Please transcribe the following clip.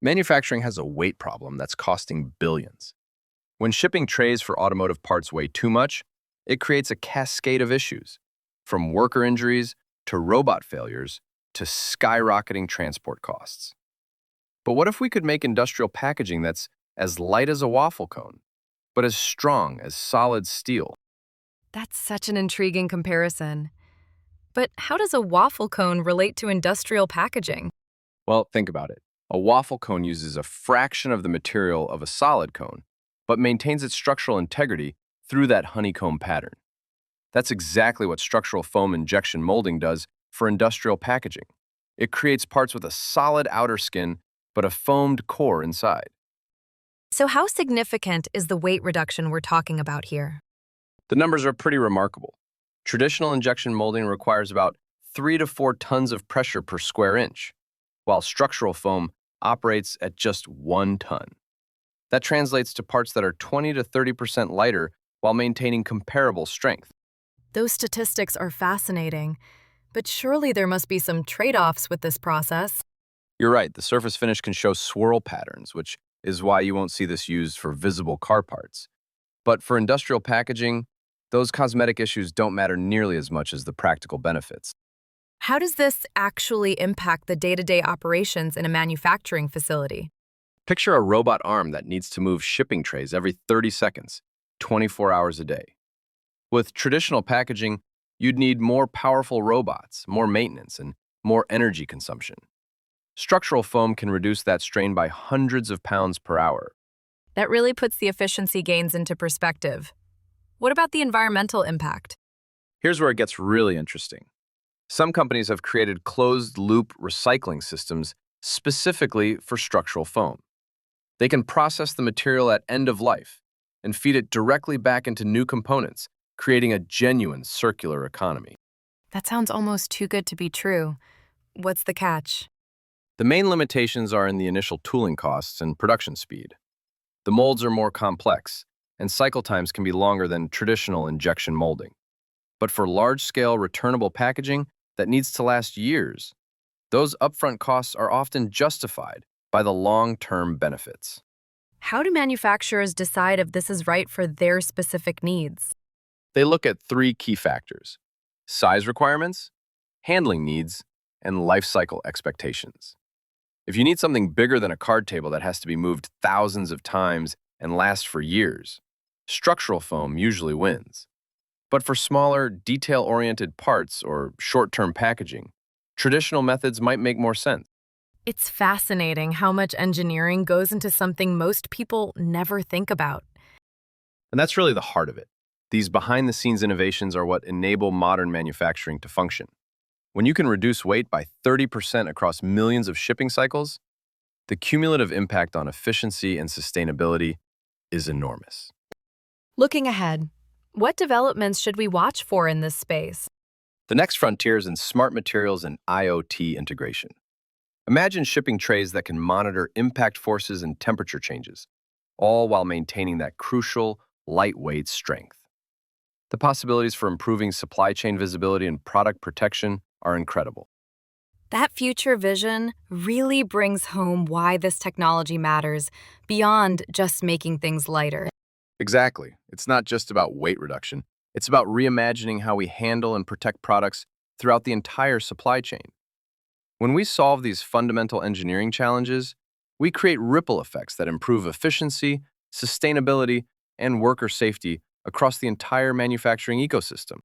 Manufacturing has a weight problem that's costing billions. When shipping trays for automotive parts weigh too much, it creates a cascade of issues, from worker injuries to robot failures to skyrocketing transport costs. But what if we could make industrial packaging that's as light as a waffle cone, but as strong as solid steel? That's such an intriguing comparison. But how does a waffle cone relate to industrial packaging? Well, think about it. A waffle cone uses a fraction of the material of a solid cone, but maintains its structural integrity through that honeycomb pattern. That's exactly what structural foam injection molding does for industrial packaging. It creates parts with a solid outer skin, but a foamed core inside. So, how significant is the weight reduction we're talking about here? The numbers are pretty remarkable. Traditional injection molding requires about 3 to 4 tons of pressure per square inch, while structural foam operates at just 1 ton. That translates to parts that are 20 to 30% lighter while maintaining comparable strength. Those statistics are fascinating, but surely there must be some trade-offs with this process. You're right, the surface finish can show swirl patterns, which is why you won't see this used for visible car parts. But for industrial packaging, those cosmetic issues don't matter nearly as much as the practical benefits. How does this actually impact the day-to-day operations in a manufacturing facility? Picture a robot arm that needs to move shipping trays every 30 seconds, 24 hours a day. With traditional packaging, you'd need more powerful robots, more maintenance, and more energy consumption. Structural foam can reduce that strain by hundreds of pounds per hour. That really puts the efficiency gains into perspective. What about the environmental impact? Here's where it gets really interesting. Some companies have created closed-loop recycling systems specifically for structural foam. They can process the material at end of life and feed it directly back into new components, creating a genuine circular economy. That sounds almost too good to be true. What's the catch? The main limitations are in the initial tooling costs and production speed. The molds are more complex, and cycle times can be longer than traditional injection molding. But for large-scale returnable packaging that needs to last years, those upfront costs are often justified by the long-term benefits. How do manufacturers decide if this is right for their specific needs? They look at 3 key factors: size requirements, handling needs, and life cycle expectations. If you need something bigger than a card table that has to be moved thousands of times and last for years, structural foam usually wins. But for smaller, detail-oriented parts or short-term packaging, traditional methods might make more sense. It's fascinating how much engineering goes into something most people never think about. And that's really the heart of it. These behind-the-scenes innovations are what enable modern manufacturing to function. When you can reduce weight by 30% across millions of shipping cycles, the cumulative impact on efficiency and sustainability is enormous. Looking ahead, what developments should we watch for in this space? The next frontier is in smart materials and IoT integration. Imagine shipping trays that can monitor impact forces and temperature changes, all while maintaining that crucial, lightweight strength. The possibilities for improving supply chain visibility and product protection are incredible. That future vision really brings home why this technology matters beyond just making things lighter. Exactly. It's not just about weight reduction. It's about reimagining how we handle and protect products throughout the entire supply chain. When we solve these fundamental engineering challenges, we create ripple effects that improve efficiency, sustainability, and worker safety across the entire manufacturing ecosystem.